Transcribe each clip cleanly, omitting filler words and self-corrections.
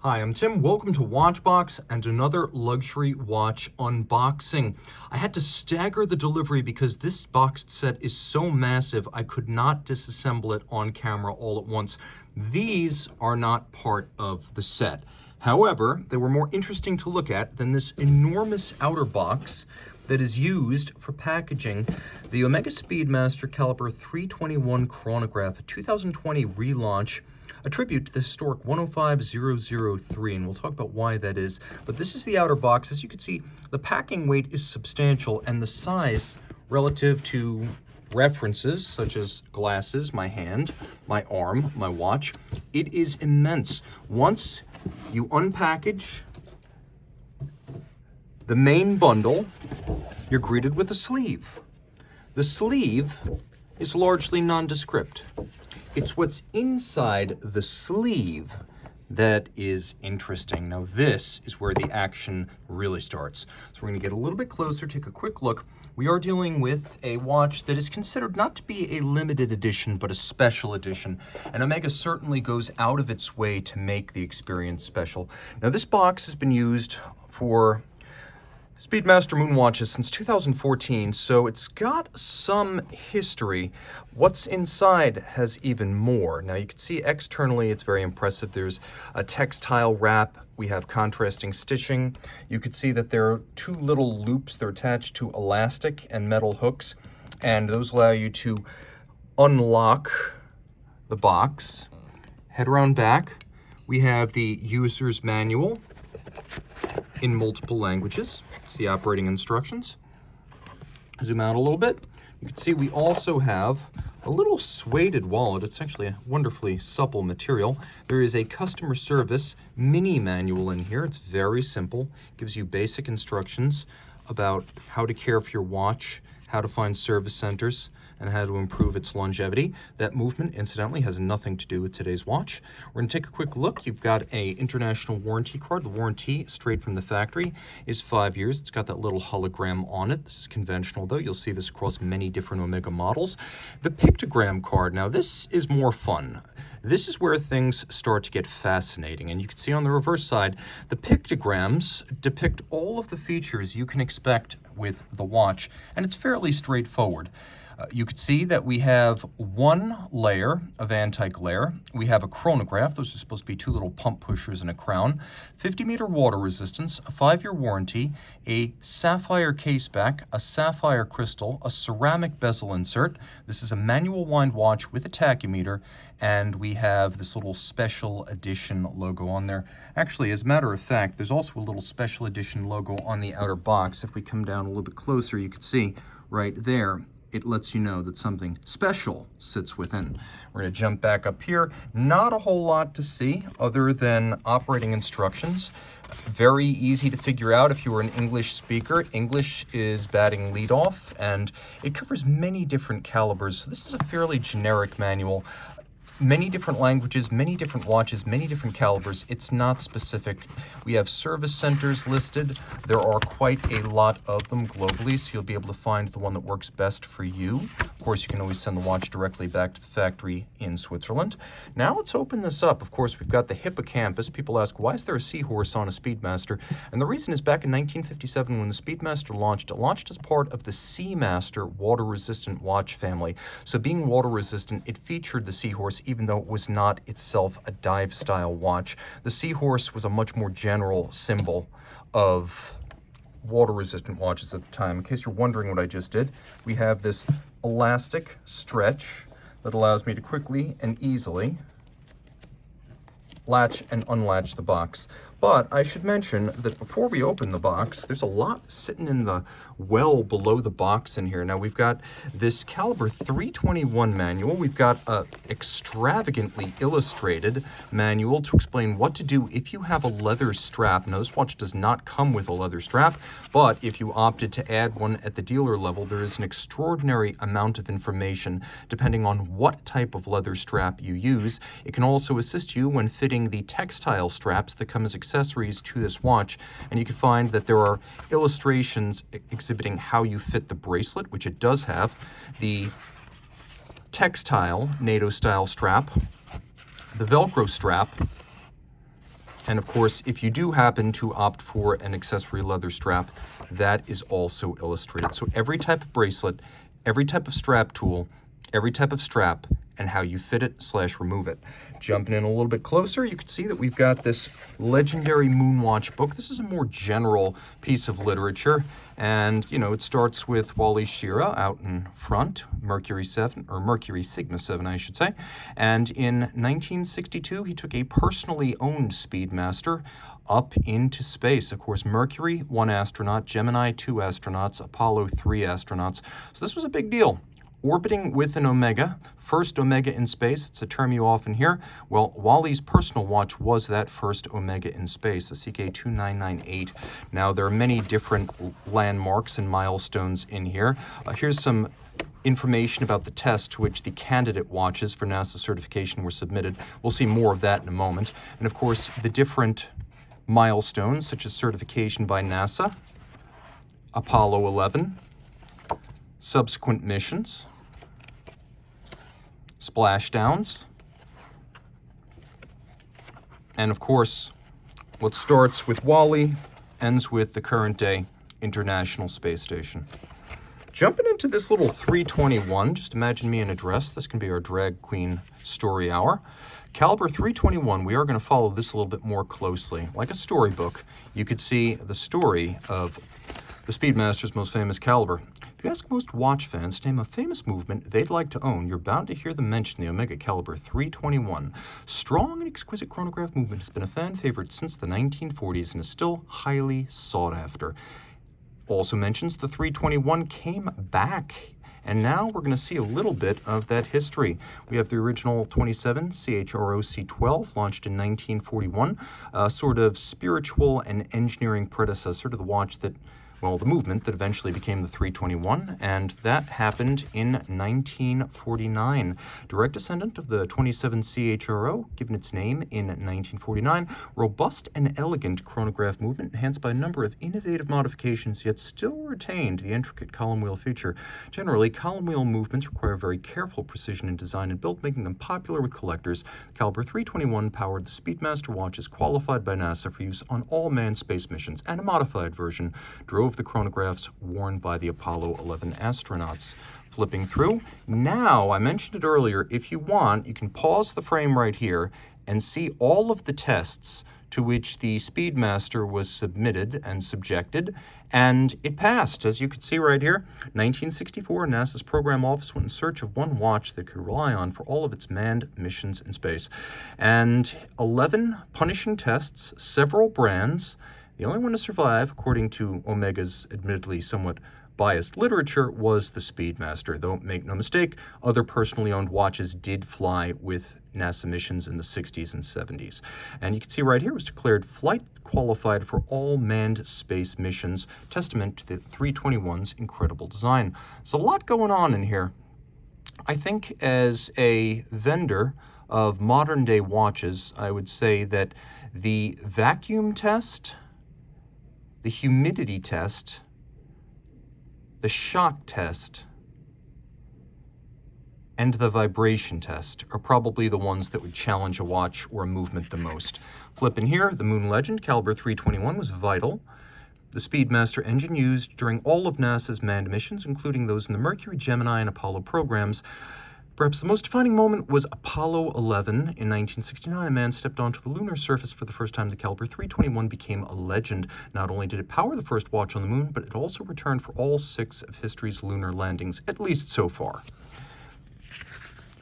Hi, I'm Tim. Welcome to Watchbox and another luxury watch unboxing. I had to stagger the delivery because this boxed set is so massive I could not disassemble it on camera all at once. These are not part of the set. However, they were more interesting to look at than this enormous outer box that is used for packaging the Omega Speedmaster Calibre 321 Chronograph, a 2020 relaunch, a tribute to the historic 105003, and we'll talk about why that is. But this is the outer box. As you can see, the packing weight is substantial, and the size relative to references such as glasses, my hand, my arm, my watch, it is immense. Once you unpackage the main bundle, you're greeted with a sleeve. The sleeve is largely nondescript. It's what's inside the sleeve that is interesting. Now this is where the action really starts. So we're going to get a little bit closer, take a quick look. We are dealing with a watch that is considered not to be a limited edition, but a special edition. And Omega certainly goes out of its way to make the experience special. Now this box has been used for Speedmaster Moonwatches since 2014, so it's got some history. What's inside has even more. Now you can see externally it's very impressive. There's a textile wrap. We have contrasting stitching. You can see that there are two little loops. They're attached to elastic and metal hooks, and those allow you to unlock the box. Head around back. We have the user's manual in multiple languages. It's the operating instructions. Zoom out a little bit. You can see we also have a little suede wallet. It's actually a wonderfully supple material. There is a customer service mini manual in here. It's very simple. Gives you basic instructions about how to care for your watch, how to find service centers, and how to improve its longevity. That movement, incidentally, has nothing to do with today's watch. We're going to take a quick look. You've got a international warranty card. The warranty, straight from the factory, is 5 years. It's got that little hologram on it. This is conventional, though. You'll see this across many different Omega models. The pictogram card, now this is more fun. This is where things start to get fascinating, and you can see on the reverse side, the pictograms depict all of the features you can expect with the watch, and it's fairly straightforward. You can see that we have one layer of anti-glare. We have a chronograph. Those are supposed to be two little pump pushers and a crown. 50-meter water resistance, a 5-year warranty, a sapphire caseback, a sapphire crystal, a ceramic bezel insert. This is a manual wind watch with a tachymeter, and we have this little special edition logo on there. Actually, as a matter of fact, there's also a little special edition logo on the outer box. If we come down a little bit closer, you can see right there, it lets you know that something special sits within. We're going to jump back up here. Not a whole lot to see other than operating instructions. Very easy to figure out if you were an English speaker. English is batting leadoff, and it covers many different calibers. So this is a fairly generic manual. Many different languages, many different watches, many different calibers. It's not specific. We have service centers listed. There are quite a lot of them globally, so you'll be able to find the one that works best for you. Of course, you can always send the watch directly back to the factory in Switzerland. Now let's open this up. Of course, we've got the hippocampus. People ask, why is there a seahorse on a Speedmaster? And the reason is back in 1957 when the Speedmaster launched, it launched as part of the Seamaster water-resistant watch family. So being water-resistant, it featured the seahorse even though it was not itself a dive-style watch. The seahorse was a much more general symbol of water-resistant watches at the time. In case you're wondering what I just did, we have this elastic stretch that allows me to quickly and easily latch and unlatch the box. But I should mention that before we open the box, there's a lot sitting in the well below the box in here. Now we've got this Calibre 321 manual. We've got a extravagantly illustrated manual to explain what to do if you have a leather strap. Now this watch does not come with a leather strap, but if you opted to add one at the dealer level, there is an extraordinary amount of information depending on what type of leather strap you use. It can also assist you when fitting the textile straps that come as accessories to this watch, and you can find that there are illustrations exhibiting how you fit the bracelet, which it does have, the textile NATO style strap, the Velcro strap, And of course, if you do happen to opt for an accessory leather strap, that is also illustrated. So every type of bracelet, every type of strap tool, every type of strap, and how you fit it / remove it. Jumping in a little bit closer, you can see that we've got this legendary Moonwatch book. This is a more general piece of literature, and you know, it starts with Wally Schirra out in front, Mercury 7, or Mercury Sigma 7, I should say. And in 1962, he took a personally owned Speedmaster up into space. Of course, Mercury, 1 astronaut, Gemini, 2 astronauts, Apollo, 3 astronauts. So this was a big deal. Orbiting with an Omega, first Omega in space, it's a term you often hear. Well, Wally's personal watch was that first Omega in space, the CK2998. Now, there are many different landmarks and milestones in here. Here's some information about the test to which the candidate watches for NASA certification were submitted. We'll see more of that in a moment. And of course, the different milestones, such as certification by NASA, Apollo 11, subsequent missions, splashdowns, and of course, what starts with Wally ends with the current day International Space Station. Jumping into this little 321, just imagine me in a dress. This can be our drag queen story hour. Caliber 321, we are going to follow this a little bit more closely. Like a storybook, you could see the story of the Speedmaster's most famous caliber. If you ask most watch fans to name a famous movement they'd like to own, you're bound to hear them mention the Omega Caliber 321. Strong and exquisite chronograph movement has been a fan favorite since the 1940s and is still highly sought after. Also mentions the 321 came back, and now we're going to see a little bit of that history. We have the original 27 CHRO C12, launched in 1941, a sort of spiritual and engineering predecessor to the watch that, well, the movement that eventually became the 321, and that happened in 1949. Direct descendant of the 27 CHRO, given its name in 1949, robust and elegant chronograph movement enhanced by a number of innovative modifications, yet still retained the intricate column wheel feature. Generally, column wheel movements require very careful precision in design and build, making them popular with collectors. The Caliber 321 powered the Speedmaster watches qualified by NASA for use on all manned space missions, and a modified version drove the chronographs worn by the Apollo 11 astronauts. Flipping through, now, I mentioned it earlier, if you want, you can pause the frame right here and see all of the tests to which the Speedmaster was submitted and subjected, and it passed. As you can see right here, 1964, NASA's program office went in search of one watch that could rely on for all of its manned missions in space. And 11 punishing tests, several brands. The only one to survive, according to Omega's admittedly somewhat biased literature, was the Speedmaster. Though, make no mistake, other personally owned watches did fly with NASA missions in the 60s and 70s. And you can see right here, it was declared flight qualified for all manned space missions, testament to the 321's incredible design. There's a lot going on in here. I think as a vendor of modern-day watches, I would say that the vacuum test, the humidity test, the shock test, and the vibration test are probably the ones that would challenge a watch or a movement the most. Flipping here, the Moon Legend Caliber 321 was vital. The Speedmaster engine used during all of NASA's manned missions, including those in the Mercury, Gemini, and Apollo programs. Perhaps the most defining moment was Apollo 11. In 1969, a man stepped onto the lunar surface for the first time. The Caliber 321 became a legend. Not only did it power the first watch on the moon, but it also returned for all 6 of history's lunar landings, at least so far.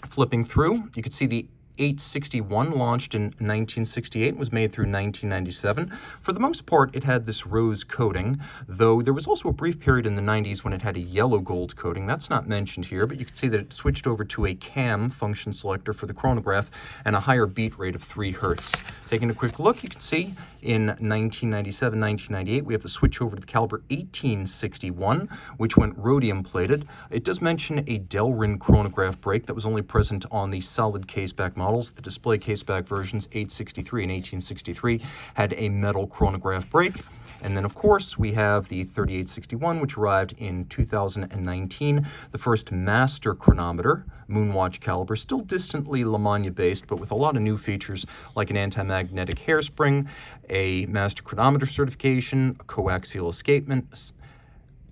Flipping through, you can see the 861 launched in 1968, was made through 1997. For the most part, it had this rose coating, though there was also a brief period in the 90s when it had a yellow gold coating. That's not mentioned here, but you can see that it switched over to a cam function selector for the chronograph and a higher beat rate of 3 Hertz. Taking a quick look, you can see in 1997, 1998, we have the switch over to the Caliber 1861, which went rhodium plated. It does mention a Delrin chronograph brake that was only present on the solid caseback models. The display caseback versions, 863 and 1863, had a metal chronograph brake. And then, of course, we have the 3861, which arrived in 2019, the first master chronometer, Moonwatch Calibre, still distantly Lamagna-based, but with a lot of new features like an anti-magnetic hairspring, a master chronometer certification, a coaxial escapement,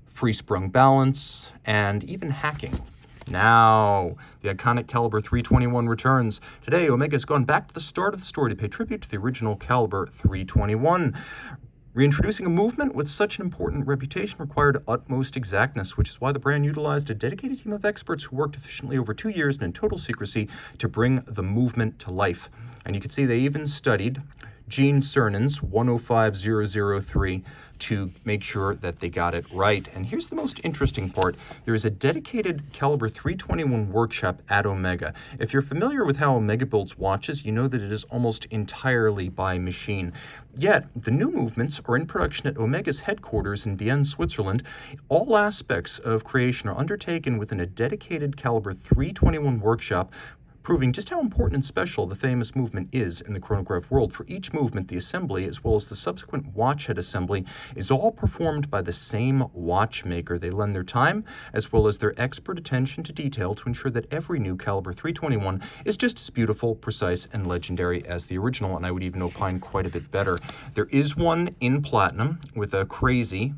free sprung balance, and even hacking. Now, the iconic Calibre 321 returns. Today, Omega has gone back to the start of the story to pay tribute to the original Calibre 321. Reintroducing a movement with such an important reputation required utmost exactness, which is why the brand utilized a dedicated team of experts who worked efficiently over 2 years and in total secrecy to bring the movement to life. And you can see they even studied Gene Cernan's 105003 to make sure that they got it right. And here's the most interesting part. There is a dedicated Calibre 321 workshop at Omega. If you're familiar with how Omega builds watches, you know that it is almost entirely by machine. Yet, the new movements are in production at Omega's headquarters in Bienne, Switzerland. All aspects of creation are undertaken within a dedicated Calibre 321 workshop, proving just how important and special the famous movement is in the chronograph world. For each movement, the assembly, as well as the subsequent watch head assembly, is all performed by the same watchmaker. They lend their time, as well as their expert attention to detail to ensure that every new Calibre 321 is just as beautiful, precise, and legendary as the original, and I would even opine quite a bit better. There is one in platinum with a crazy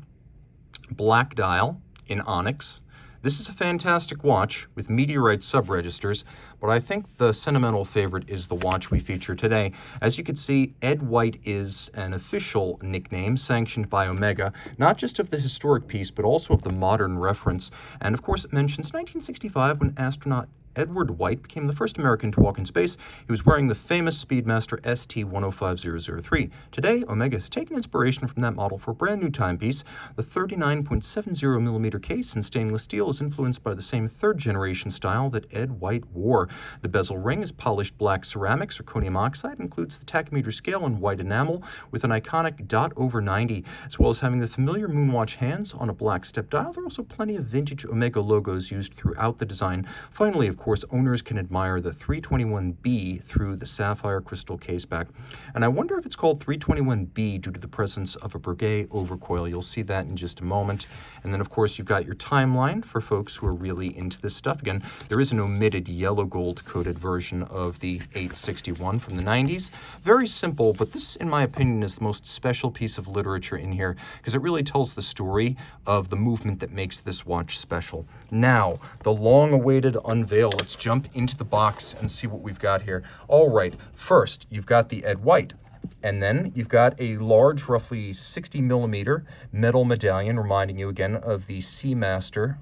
black dial in onyx. This is a fantastic watch with meteorite sub-registers, but I think the sentimental favorite is the watch we feature today. As you can see, Ed White is an official nickname sanctioned by Omega, not just of the historic piece, but also of the modern reference. And of course, it mentions 1965 when astronaut Edward White became the first American to walk in space. He was wearing the famous Speedmaster ST105003. Today, Omega has taken inspiration from that model for a brand new timepiece. The 39.70mm case in stainless steel is influenced by the same third-generation style that Ed White wore. The bezel ring is polished black ceramic, zirconium oxide, includes the tachymeter scale in white enamel with an iconic .over90, as well as having the familiar Moonwatch hands on a black step dial. There are also plenty of vintage Omega logos used throughout the design. Finally, of course, owners can admire the 321B through the sapphire crystal caseback. And I wonder if it's called 321B due to the presence of a Breguet overcoil. You'll see that in just a moment. And then, of course, you've got your timeline for folks who are really into this stuff. Again, there is an omitted yellow gold coated version of the 861 from the 90s. Very simple, but this, in my opinion, is the most special piece of literature in here because it really tells the story of the movement that makes this watch special. Now, the long-awaited unveil. Let's jump into the box and see what we've got here. All right, first, you've got the Ed White. And then you've got a large, roughly 60mm metal medallion, reminding you again of the Seamaster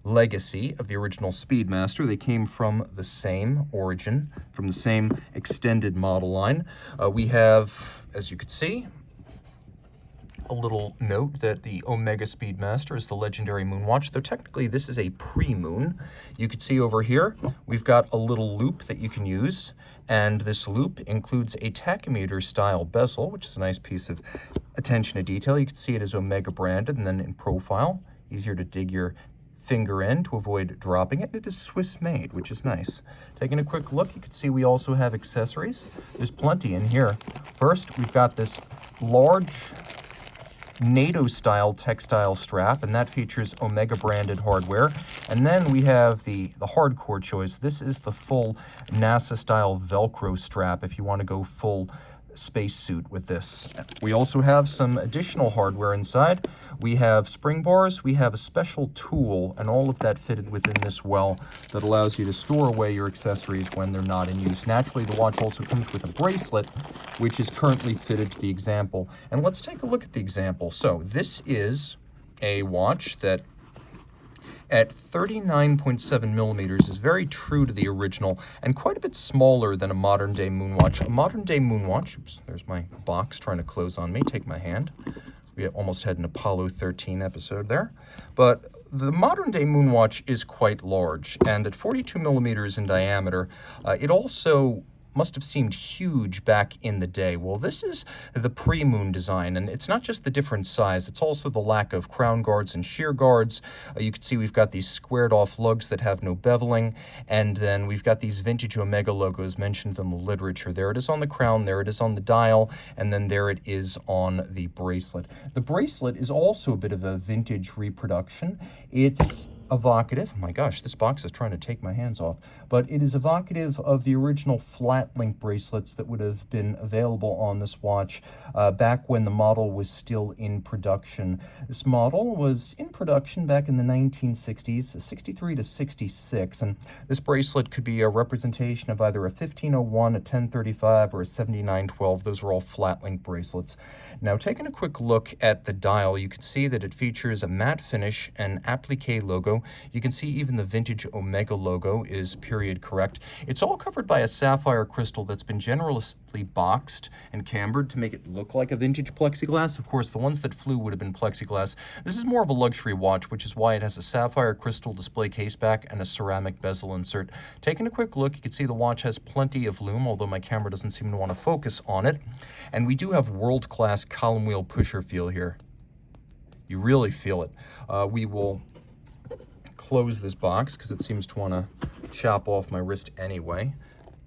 legacy of the original Speedmaster. They came from the same origin, from the same extended model line. We have, as you can see, a little note that the Omega Speedmaster is the legendary Moonwatch, though technically this is a pre-moon. You can see over here, we've got a little loop that you can use, and this loop includes a tachymeter style bezel, which is a nice piece of attention to detail. You can see it is Omega branded, and then in profile, easier to dig your finger in to avoid dropping it. It is Swiss made, which is nice. Taking a quick look, you can see we also have accessories. There's plenty in here. First, we've got this large NATO-style textile strap, and that features Omega-branded hardware. And then we have the hardcore choice. This is the full NASA-style Velcro strap if you want to go full spacesuit with this. We also have some additional hardware inside. We have spring bars, we have a special tool, and all of that fitted within this well that allows you to store away your accessories when they're not in use. Naturally, the watch also comes with a bracelet, which is currently fitted to the example. And let's take a look at the example. So this is a watch that at 39.7mm is very true to the original and quite a bit smaller than a modern-day Moonwatch. A modern-day Moonwatch, oops, there's my box trying to close on me, take my hand. We almost had an Apollo 13 episode there. But the modern-day Moonwatch is quite large, and at 42mm in diameter, it also must have seemed huge back in the day. Well, this is the pre-Moon design, and it's not just the different size, it's also the lack of crown guards and shear guards. You can see we've got these squared off lugs that have no beveling, and then we've got these vintage Omega logos mentioned in the literature. There it is on the crown, there it is on the dial, and then there it is on the bracelet. The bracelet is also a bit of a vintage reproduction. It's evocative, my gosh, this box is trying to take my hands off, but it is evocative of the original flat link bracelets that would have been available on this watch back when the model was still in production. This model was in production back in the 1960s, 63 to 66, and this bracelet could be a representation of either a 1501, a 1035, or a 7912. Those are all flat link bracelets. Now, taking a quick look at the dial, you can see that it features a matte finish and applique logo. You can see even the vintage Omega logo is period correct. It's all covered by a sapphire crystal that's been generously boxed and cambered to make it look like a vintage plexiglass. Of course, the ones that flew would have been plexiglass. This is more of a luxury watch, which is why it has a sapphire crystal display case back and a ceramic bezel insert. Taking a quick look, you can see the watch has plenty of lume, although my camera doesn't seem to want to focus on it. And we do have world-class column wheel pusher feel here. You really feel it. We will close this box because it seems to want to chop off my wrist anyway.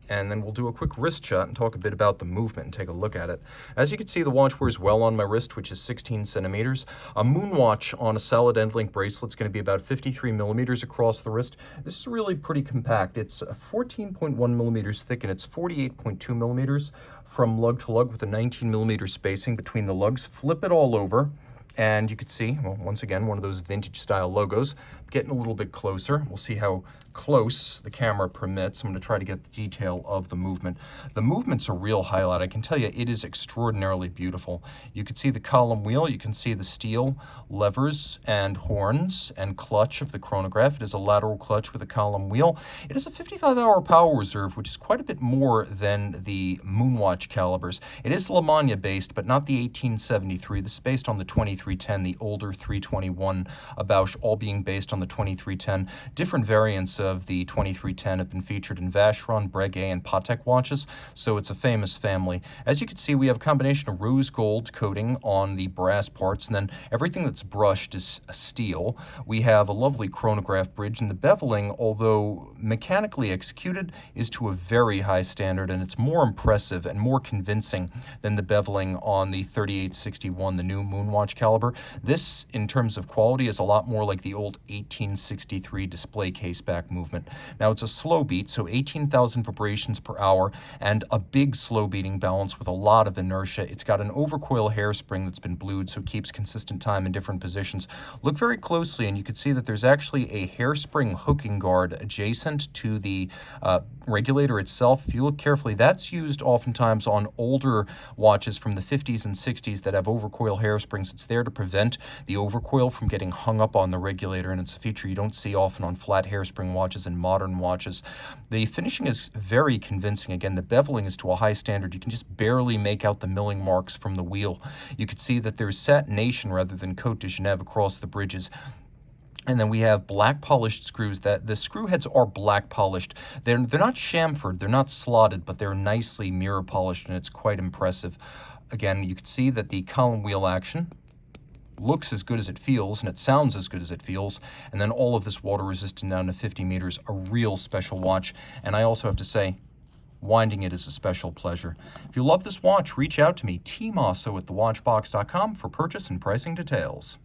And then we'll do a quick wrist shot and talk a bit about the movement and take a look at it. As you can see, the watch wears well on my wrist, which is 16 centimeters. A Moonwatch on a solid end link bracelet is going to be about 53 millimeters across the wrist. This is really pretty compact. It's 14.1 millimeters thick and it's 48.2 millimeters from lug to lug with a 19 millimeter spacing between the lugs. Flip it all over. And you can see, well, once again, one of those vintage style logos. Getting a little bit closer. We'll see how close the camera permits. I'm going to try to get the detail of the movement. The movement's a real highlight. I can tell you it is extraordinarily beautiful. You can see the column wheel. You can see the steel levers and horns and clutch of the chronograph. It is a lateral clutch with a column wheel. It is a 55-hour power reserve, which is quite a bit more than the Moonwatch calibers. It is Le Mans based, but not the 1873. This is based on the 2310, the older 321 Bausch, all being based on the 2310. Different variants of the 2310 have been featured in Vacheron, Breguet, and Patek watches, so it's a famous family. As you can see, we have a combination of rose gold coating on the brass parts, and then everything that's brushed is steel. We have a lovely chronograph bridge, and the beveling, although mechanically executed, is to a very high standard, and it's more impressive and more convincing than the beveling on the 3861, the new Moonwatch Calibre. This, in terms of quality, is a lot more like the old 1863 display case back movement. Now, it's a slow beat, so 18,000 vibrations per hour, and a big slow beating balance with a lot of inertia. It's got an overcoil hairspring that's been blued, so it keeps consistent time in different positions. Look very closely, and you can see that there's actually a hairspring hooking guard adjacent to the regulator itself. If you look carefully, that's used oftentimes on older watches from the 50s and 60s that have overcoil hairsprings. It's there to prevent the overcoil from getting hung up on the regulator, and it's a feature you don't see often on flat hairspring watches and modern watches. The finishing is very convincing. Again, the beveling is to a high standard. You can just barely make out the milling marks from the wheel. You can see that there's satination rather than Cote de Genève across the bridges. And then we have black polished screws. That the screw heads are black polished. They're not chamfered, they're not slotted, but they're nicely mirror polished, and it's quite impressive. Again, you can see that the column wheel action looks as good as it feels, and it sounds as good as it feels. And then all of this water resistant down to 50 meters, a real special watch. And I also have to say, winding it is a special pleasure. If you love this watch, reach out to me, Team Mosso at thewatchbox.com for purchase and pricing details.